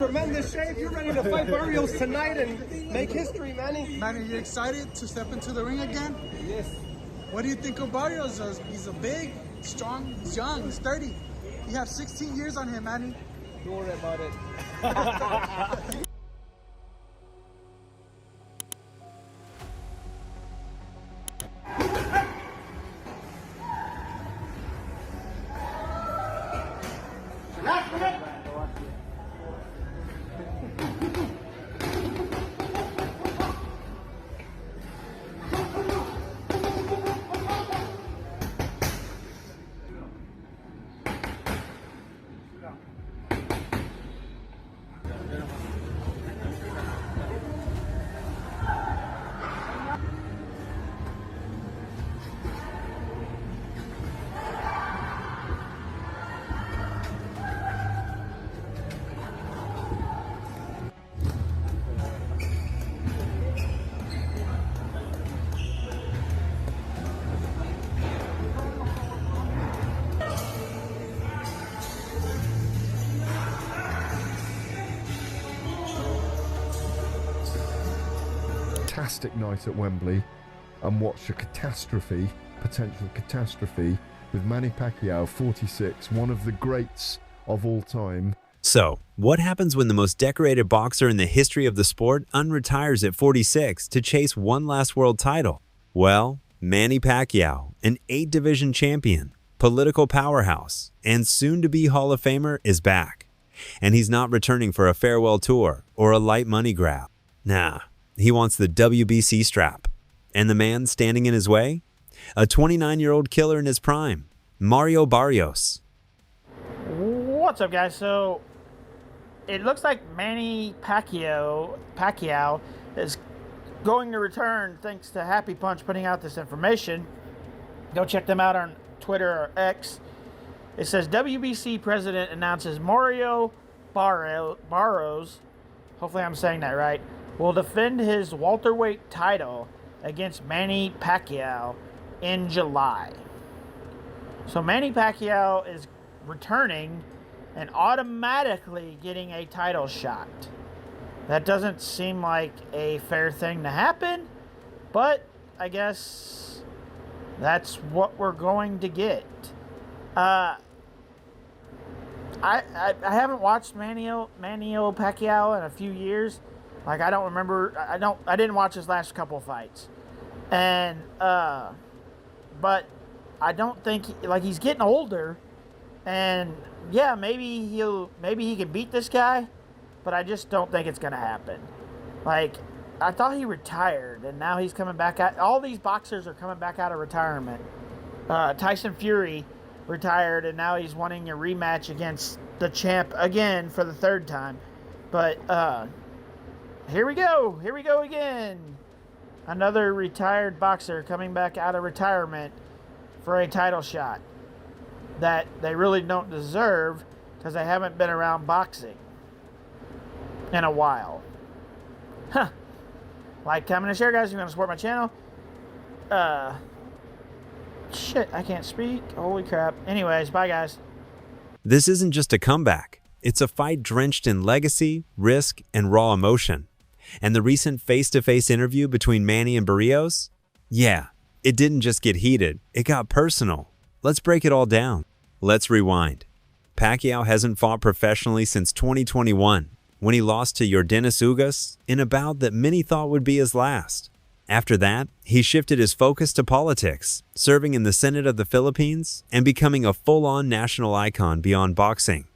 tremendous shape. You're ready to fight Barrios tonight and make history, Manny. Manny, you excited to step into the ring again? Yes. What do you think of Barrios? He's a big, strong, he's young, he's 30. You have 16 years on him, Manny. Don't worry about it. Fantastic night at Wembley and watch a potential catastrophe with Manny Pacquiao, 46, one of the greats of all time. So, what happens when the most decorated boxer in the history of the sport unretires at 46 to chase one last world title? Well, Manny Pacquiao, an 8-division champion, political powerhouse, and soon-to-be Hall of Famer is back. And he's not returning for a farewell tour or a light money grab. Nah. He wants the WBC strap. And the man standing in his way? A 29-year-old killer in his prime, Mario Barrios. What's up, guys? So, it looks like Manny Pacquiao is going to return thanks to Happy Punch putting out this information. Go check them out on Twitter or X. It says, WBC president announces Mario Barrios, hopefully I'm saying that right, will defend his welterweight title against Manny Pacquiao in July. So Manny Pacquiao is returning and automatically getting a title shot. That doesn't seem like a fair thing to happen, but I guess that's what we're going to get. I haven't watched Manny Pacquiao in a few years. Like, I don't remember, I didn't watch his last couple of fights. And, but I don't think, he's getting older. And, yeah, maybe he can beat this guy. But I just don't think it's going to happen. Like, I thought he retired, and now he's coming back out. All these boxers are coming back out of retirement. Tyson Fury retired, and now he's wanting a rematch against the champ again for the third time. But, here we go again. Another retired boxer coming back out of retirement for a title shot that they really don't deserve because they haven't been around boxing in a while. Huh. Like, comment, and share, guys. If you want to support my channel. Shit, I can't speak. Holy crap. Anyways, bye, guys. This isn't just a comeback. It's a fight drenched in legacy, risk, and raw emotion. And the recent face-to-face interview between Manny and Barrios? Yeah, it didn't just get heated, it got personal. Let's break it all down. Let's rewind. Pacquiao hasn't fought professionally since 2021, when he lost to Yordenis Ugas in a bout that many thought would be his last. After that, he shifted his focus to politics, serving in the Senate of the Philippines and becoming a full-on national icon beyond boxing.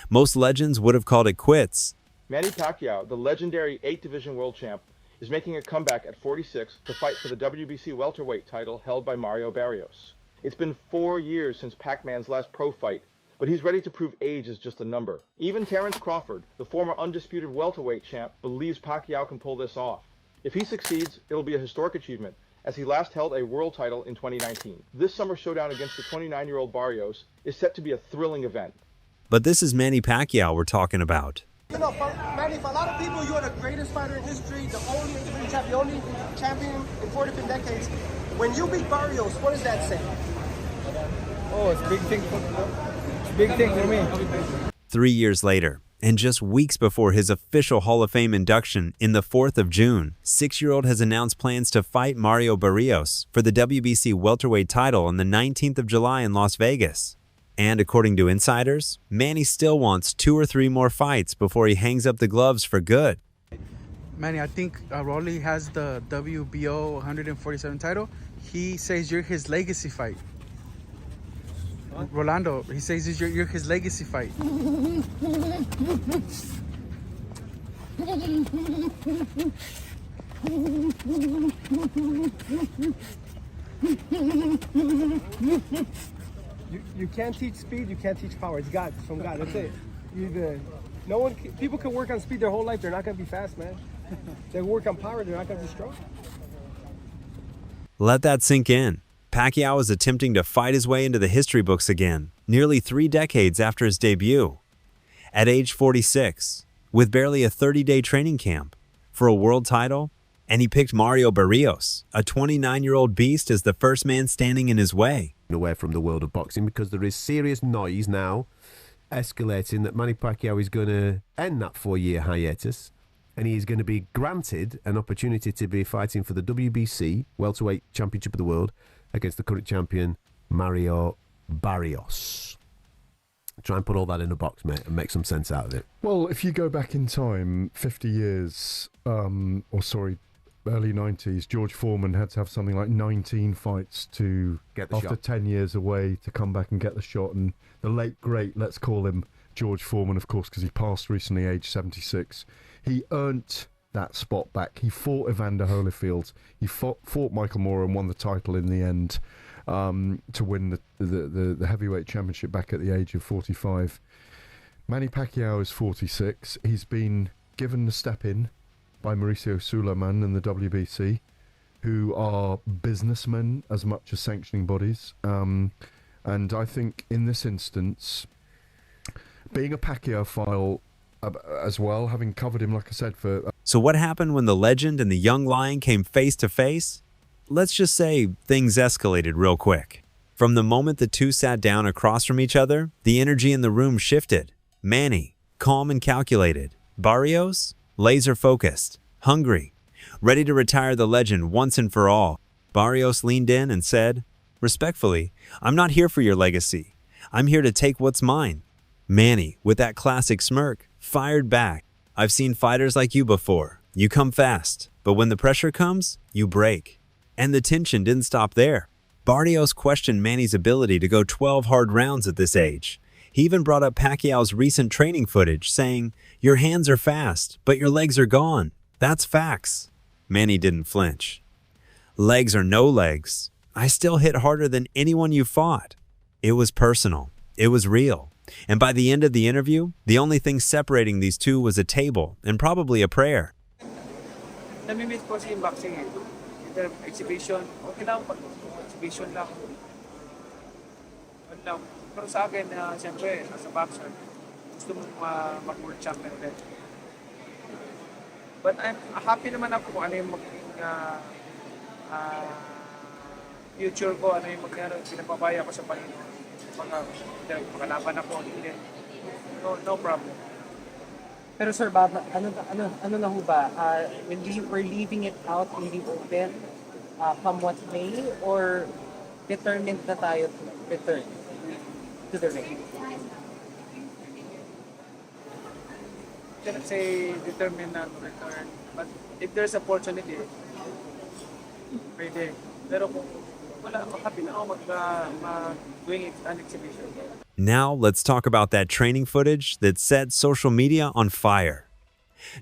Most legends would have called it quits. Manny Pacquiao, the legendary 8-division world champ, is making a comeback at 46 to fight for the WBC welterweight title held by Mario Barrios. It's been 4 years since Pac-Man's last pro fight, but he's ready to prove age is just a number. Even Terrence Crawford, the former undisputed welterweight champ, believes Pacquiao can pull this off. If he succeeds, it'll be a historic achievement, as he last held a world title in 2019. This summer showdown against the 29-year-old Barrios is set to be a thrilling event. But this is Manny Pacquiao we're talking about. You know, Manny, for a lot of people, you're the greatest fighter in history, the only individual champion, the only champion in 4 different decades. When you beat Barrios, what does that say? Oh, it's a big thing for me. 3 years later, And just weeks before his official Hall of Fame induction in the 4th of June, 6-year-old has announced plans to fight Mario Barrios for the WBC welterweight title on the 19th of July in Las Vegas. And according to insiders, Manny still wants 2 or 3 more fights before he hangs up the gloves for good. Manny, I think Rolly has the WBO 147 title. He says you're his legacy fight. What? Rolando, he says you're his legacy fight. You can't teach speed, you can't teach power. It's God, it's from God. That's it. People can work on speed their whole life. They're not gonna be fast, man. They work on power, they're not gonna be strong. Let that sink in. Pacquiao is attempting to fight his way into the history books again, nearly 3 decades after his debut. At age 46, with barely a 30-day training camp, for a world title, and he picked Mario Barrios, a 29-year-old beast, as the first man standing in his way. Away from the world of boxing, because there is serious noise now escalating that Manny Pacquiao is going to end that 4-year hiatus, and he is going to be granted an opportunity to be fighting for the WBC welterweight championship of the world against the current champion Mario Barrios. Try and put all that in a box, mate, and make some sense out of it. Well, if you go back in time 50 years, early 90s, George Foreman had to have something like 19 fights to Get the after shot. 10 years away to come back and get the shot. And the late great, let's call him George Foreman, of course, because he passed recently, age 76. He earned that spot back. He fought Evander Holyfield. He fought Michael Moore and won the title in the end to win the heavyweight championship back at the age of 45. Manny Pacquiao is 46. He's been given the step in by Mauricio Suleiman and the WBC, who are businessmen as much as sanctioning bodies. And I think in this instance, being a Pacquiao file as well, having covered him, like I said, for... So what happened when the legend and the young lion came face to face? Let's just say things escalated real quick. From the moment the two sat down across from each other, the energy in the room shifted. Manny, calm and calculated. Barrios, laser-focused, hungry, ready to retire the legend once and for all. Barrios leaned in and said, "Respectfully, I'm not here for your legacy. I'm here to take what's mine." Manny, with that classic smirk, fired back. "I've seen fighters like you before. You come fast, but when the pressure comes, you break." And the tension didn't stop there. Barrios questioned Manny's ability to go 12 hard rounds at this age. He even brought up Pacquiao's recent training footage, saying, "Your hands are fast, but your legs are gone. That's facts." Manny didn't flinch. "Legs or no legs, I still hit harder than anyone you fought." It was personal. It was real. And by the end of the interview, the only thing separating these two was a table and probably a prayer. Nami-miss ko si boxing eh. Ito, exhibition. Okay lang pag exhibition lang. Ano lang. Pero sa akin, siyempre, as a boxer, gusto mong mag-world champion din. But I'm happy naman ako kung ano yung maging future ko, ano yung pinapabaya ko sa Panginoon. Makalaban ako, hindi. No problem. Pero Sir Bob, ano na ho ba? We're leaving it out in the open, come what may, or determined na tayo to return to the ring? Can't say determined na to return, but if there's opportunity, pwede. Pero kung wala, happy na ako doing an exhibition. Now let's talk about that training footage that set social media on fire.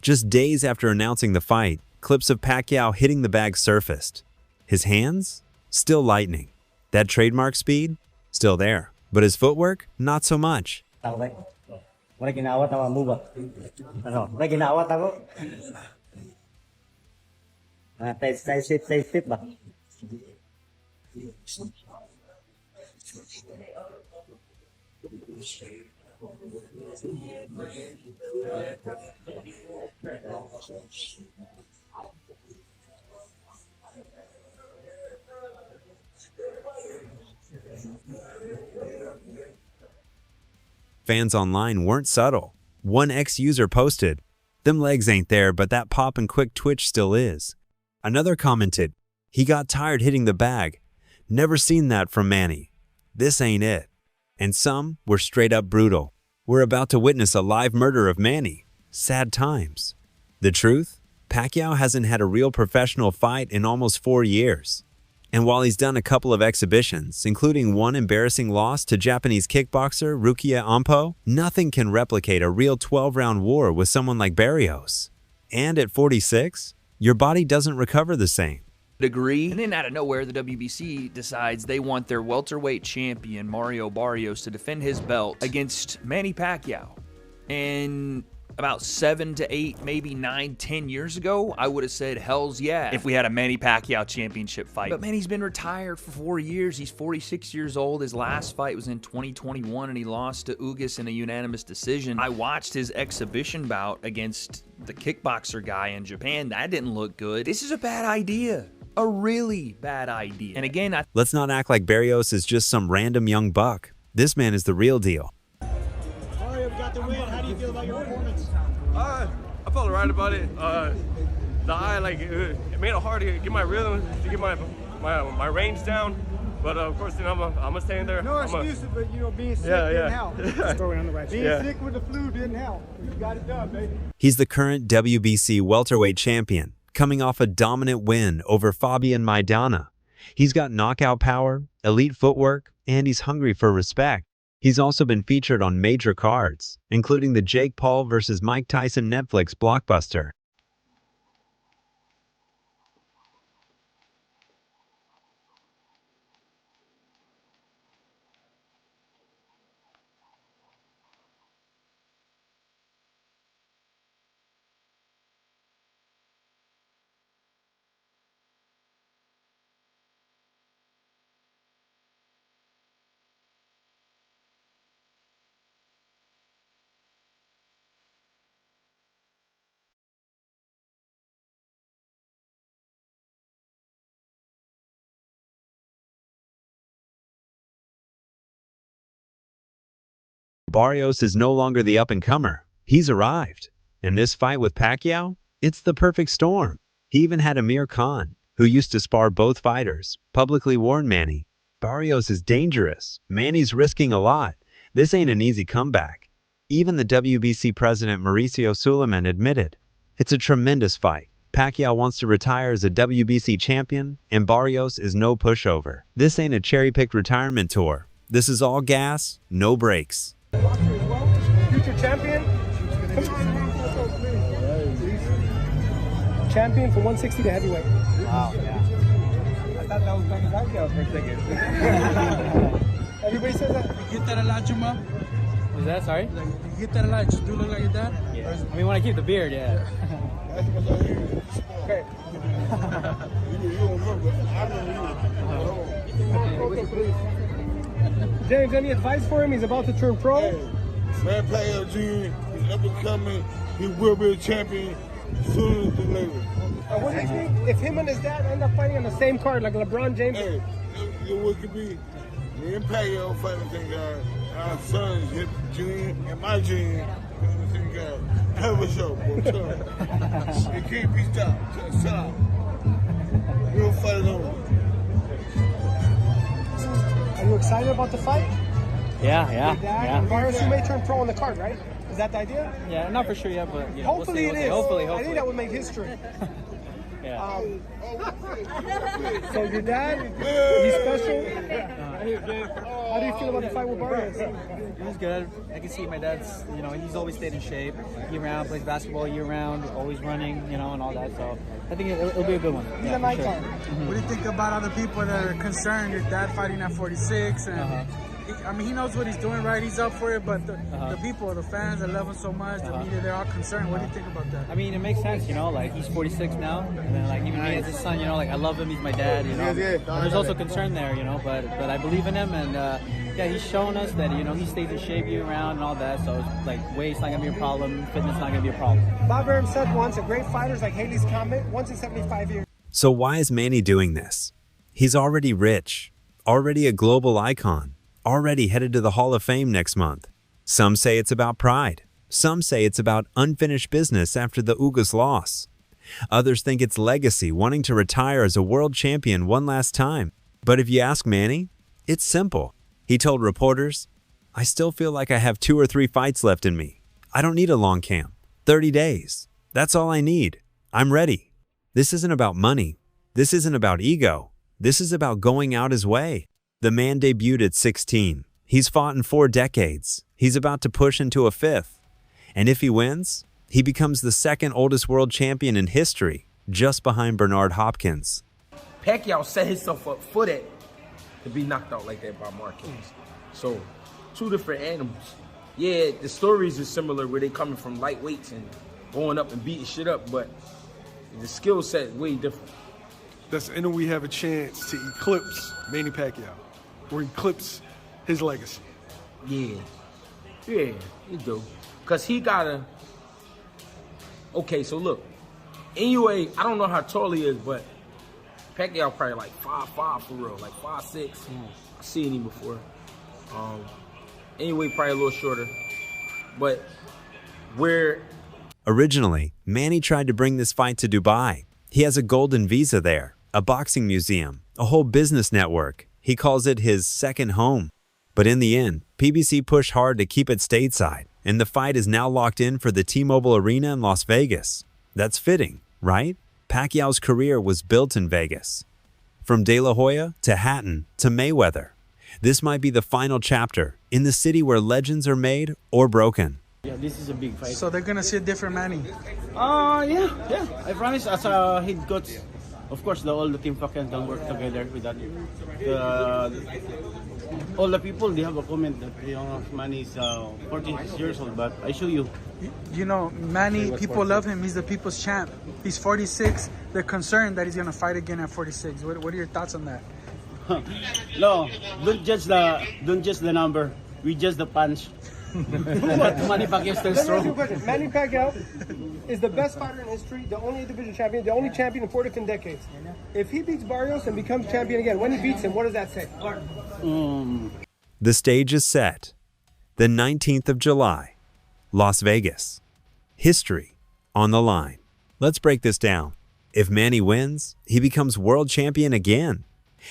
Just days after announcing the fight, clips of Pacquiao hitting the bag surfaced. His hands? Still lightning. That trademark speed? Still there. But his footwork? Not so much. Wala ginawat ako mo ba? Ano? Wala ginawat ako. Stay fit ba? Fans online weren't subtle. One ex-user posted, "Them legs ain't there, but that pop and quick twitch still is." Another commented, "He got tired hitting the bag. Never seen that from Manny. This ain't it." And some were straight up brutal. "We're about to witness a live murder of Manny. Sad times." The truth? Pacquiao hasn't had a real professional fight in almost 4 years. And while he's done a couple of exhibitions, including one embarrassing loss to Japanese kickboxer Rukia Ampo, nothing can replicate a real 12-round war with someone like Barrios. And at 46, your body doesn't recover the same. Degree. And then out of nowhere, the WBC decides they want their welterweight champion, Mario Barrios, to defend his belt against Manny Pacquiao. And about 7 to 8, maybe 9, 10 years ago, I would have said, hells yeah, if we had a Manny Pacquiao championship fight. But Manny's been retired for 4 years. He's 46 years old. His last fight was in 2021, and he lost to Ugas in a unanimous decision. I watched his exhibition bout against the kickboxer guy in Japan. That didn't look good. This is a bad idea. A really bad idea. And again, let's not act like Barrios is just some random young buck. This man is the real deal. Mario got the win. How do you feel about your performance? I felt right about it. The eye, like, it made it hard to get my rhythm, to get my range down. But of course, you know, I'm gonna stay in there. No excuses, but you know, being sick didn't help. Story on the right. Being sick with the flu didn't help. You got it done, baby. He's the current WBC welterweight champion, coming off a dominant win over Fabian Maidana. He's got knockout power, elite footwork, and he's hungry for respect. He's also been featured on major cards, including the Jake Paul vs. Mike Tyson Netflix blockbuster. Barrios is no longer the up-and-comer. He's arrived. And this fight with Pacquiao? It's the perfect storm. He even had Amir Khan, who used to spar both fighters, publicly warn Manny, "Barrios is dangerous. Manny's risking a lot. This ain't an easy comeback." Even the WBC president Mauricio Suleiman admitted, "It's a tremendous fight. Pacquiao wants to retire as a WBC champion, and Barrios is no pushover. This ain't a cherry-picked retirement tour. This is all gas, no brakes." Future champion. Champion from 160 to heavyweight. Wow, yeah. I thought that was Manny Pacquiao for a second. Everybody says that. You get that a lot, Juma? Was that, sorry? Like, you get that a lot? You do look like your dad? Yeah. I mean, when I keep the beard, yeah. Okay. James, any advice for him? He's about to turn pro. Manny Pacquiao Jr. is up and coming. He will be a champion sooner than later. What do you think if him and his dad end up fighting on the same card like LeBron James? Hey, what could be? Me and Pacquiao fighting the same guy. Our sons, his junior and my junior, fighting the same guy. Have a show, boy. It can't be stopped. Stop. We'll fight it over. Are you excited about the fight? Yeah. Barrios, you may turn pro on the card, right? Is that the idea? Yeah, not for sure yet, but you know, Hopefully we'll see. it is. Hopefully. I think that would make history. Yeah. So your dad, he's special. How do you feel about the fight with Barrios? It was good. I can see my dad's, you know, he's always stayed in shape year round, plays basketball year round, always running, you know, and all that. So I think it'll be a good one. He's an icon. What do you think about other people that are concerned your dad fighting at 46? And I mean, he knows what he's doing, right? He's up for it, but the people, the fans that love him so much, the media, they're all concerned. What do you think about that? I mean, it makes sense, you know, like he's 46 now, and then like even me as his son, you know, like I love him, he's my dad, you know. And there's also concern there, you know, but I believe in him, and yeah, he's shown us that, you know, he stays in shape year round and all that, so it's like weight's not gonna be a problem, fitness not gonna be a problem. Bob Arum said once, a great fighter's like Haley's Comet, once in 75 years. So why is Manny doing this? He's already rich, already a global icon, already headed to the Hall of Fame next month. Some say it's about pride. Some say it's about unfinished business after the Ugas loss. Others think it's legacy, wanting to retire as a world champion one last time. But if you ask Manny, it's simple. He told reporters, "I still feel like I have 2 or 3 fights left in me. I don't need a long camp. 30 days. That's all I need. I'm ready. This isn't about money. This isn't about ego. This is about going out his way." The man debuted at 16. He's fought in 4 decades. He's about to push into a 5th. And if he wins, he becomes the 2nd oldest world champion in history, just behind Bernard Hopkins. Pacquiao set himself up for that, to be knocked out like that by Marquez. So, 2 different animals. Yeah, the stories are similar where they coming from lightweights and going up and beating shit up, but the skill set is way different. And we have a chance to eclipse Manny Pacquiao, or eclipse his legacy. Yeah, you do. Because he gotta... Okay, so look, anyway, I don't know how tall he is, but Pacquiao probably like 5'5" for real, like 5'6". I've seen him before. Anyway, probably a little shorter. But where... Originally, Manny tried to bring this fight to Dubai. He has a golden visa there, a boxing museum, a whole business network. He calls it his second home. But in the end, PBC pushed hard to keep it stateside, and the fight is now locked in for the T-Mobile Arena in Las Vegas. That's fitting, right? Pacquiao's career was built in Vegas. From De La Hoya to Hatton to Mayweather, this might be the final chapter in the city where legends are made or broken. Yeah, this is a big fight. So they're gonna see a different Manny. Yeah. I promise as a head coach, of course, all the team can work together with that. All the people, they have a comment that Manny is 46 years old, but I show you. You know, Manny, people love him. He's the people's champ. He's 46. They're concerned that he's gonna fight again at 46. What are your thoughts on that? No, don't judge the number. We judge the punch. Manny Pacquiao still strong. Manny Pacquiao is the best fighter in history, the only division champion, the only champion in 4 different decades. If he beats Barrios and becomes champion again, when he beats him, what does that say? The stage is set. The 19th of July, Las Vegas. History on the line. Let's break this down. If Manny wins, he becomes world champion again.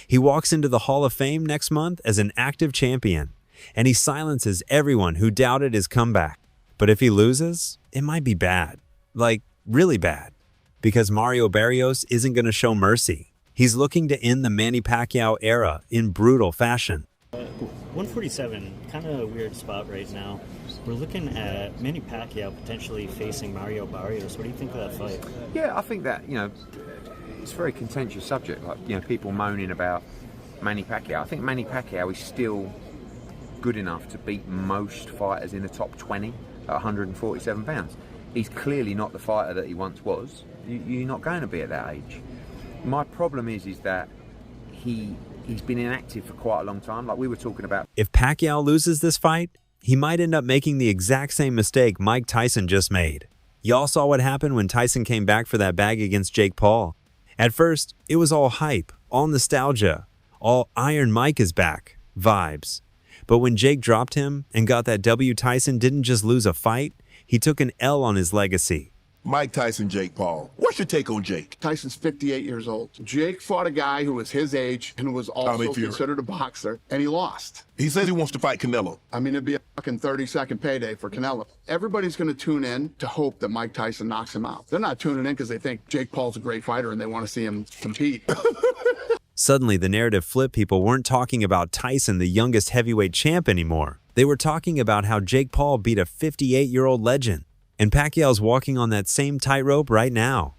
He walks into the Hall of Fame next month as an active champion, and he silences everyone who doubted his comeback. But if he loses, it might be bad. Like, really bad. Because Mario Barrios isn't going to show mercy. He's looking to end the Manny Pacquiao era in brutal fashion. 147, kind of a weird spot right now. We're looking at Manny Pacquiao potentially facing Mario Barrios. What do you think of that fight? Yeah, I think that, it's a very contentious subject. Like, people moaning about Manny Pacquiao. I think Manny Pacquiao is still good enough to beat most fighters in the top 20 at 147 pounds. He's clearly not the fighter that he once was. You're not going to be at that age. My problem is that he's been inactive for quite a long time, like we were talking about. If Pacquiao loses this fight, he might end up making the exact same mistake Mike Tyson just made. Y'all saw what happened when Tyson came back for that bag against Jake Paul. At first, it was all hype, all nostalgia, all Iron Mike is back vibes. But when Jake dropped him and got that W, Tyson didn't just lose a fight, he took an L on his legacy. Mike Tyson, Jake Paul. What's your take on Jake? Tyson's 58 years old. Jake fought a guy who was his age and who was also considered a boxer, and he lost. He says he wants to fight Canelo. I mean, it'd be a fucking 30-second payday for Canelo. Everybody's going to tune in to hope that Mike Tyson knocks him out. They're not tuning in because they think Jake Paul's a great fighter and they want to see him compete. Suddenly, the narrative flipped. People weren't talking about Tyson, the youngest heavyweight champ, anymore. They were talking about how Jake Paul beat a 58-year-old legend. And Pacquiao's walking on that same tightrope right now.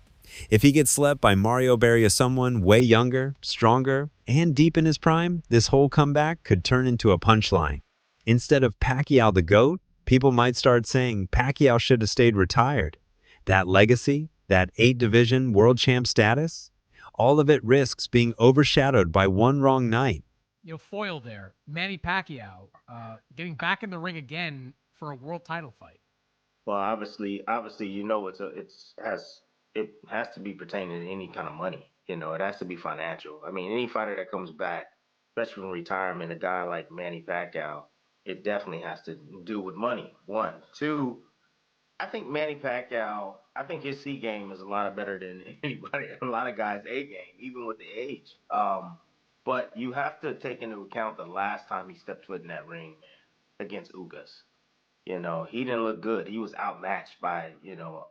If he gets slept by Mario Barrios, someone way younger, stronger, and deep in his prime, this whole comeback could turn into a punchline. Instead of Pacquiao the GOAT, people might start saying Pacquiao should have stayed retired. That legacy, that 8-division world champ status, all of it risks being overshadowed by one wrong night. Foil there, Manny Pacquiao, getting back in the ring again for a world title fight. Well, obviously, it has to be pertaining to any kind of money. It has to be financial. I mean, any fighter that comes back, especially from retirement, a guy like Manny Pacquiao, it definitely has to do with money. 1, 2, I think Manny Pacquiao, I think his C game is a lot better than anybody, a lot of guys' A game, even with the age. But you have to take into account the last time he stepped foot in that ring, man, against Ugas. You know, he didn't look good. He was outmatched by,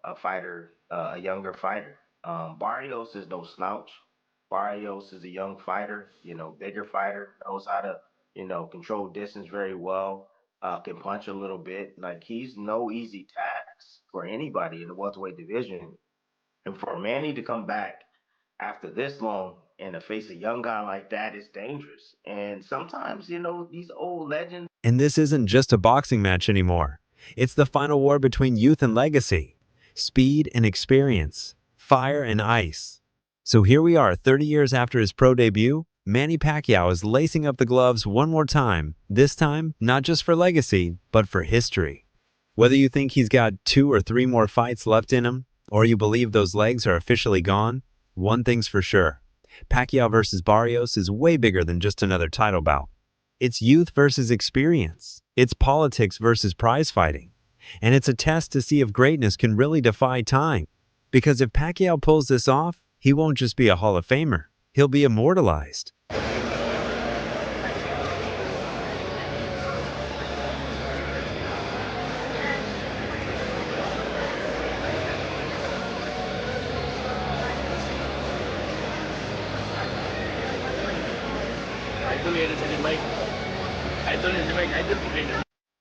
a fighter, a younger fighter. Barrios is no slouch. Barrios is a young fighter, bigger fighter, knows how to, control distance very well, can punch a little bit. Like, he's no easy task for anybody in the welterweight division. And for Manny to come back after this long and to face a young guy like that is dangerous. And sometimes, these old legends. And this isn't just a boxing match anymore. It's the final war between youth and legacy, speed and experience, fire and ice. So here we are 30 years after his pro debut. Manny Pacquiao is lacing up the gloves one more time, this time not just for legacy, but for history. Whether you think he's got 2 or 3 more fights left in him, or you believe those legs are officially gone, one thing's for sure. Pacquiao versus Barrios is way bigger than just another title bout. It's youth versus experience. It's politics versus prize fighting. And it's a test to see if greatness can really defy time. Because if Pacquiao pulls this off, he won't just be a Hall of Famer. He'll be immortalized.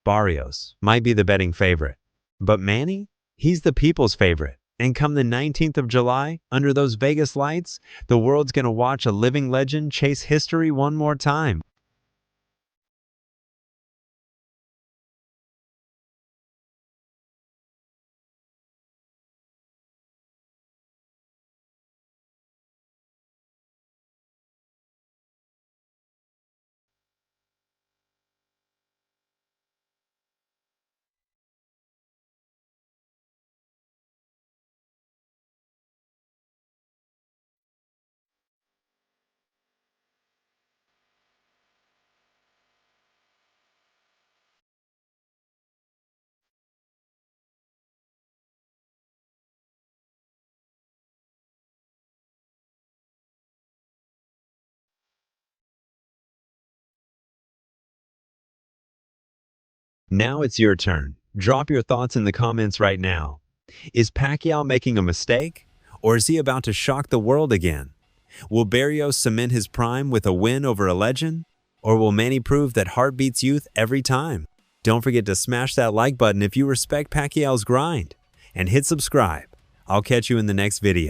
Barrios might be the betting favorite, but Manny, he's the people's favorite. And come the 19th of July, under those Vegas lights, the world's gonna watch a living legend chase history one more time. Now it's your turn. Drop your thoughts in the comments right now. Is Pacquiao making a mistake? Or is he about to shock the world again? Will Barrios cement his prime with a win over a legend? Or will Manny prove that heart beats youth every time? Don't forget to smash that like button if you respect Pacquiao's grind. And hit subscribe. I'll catch you in the next video.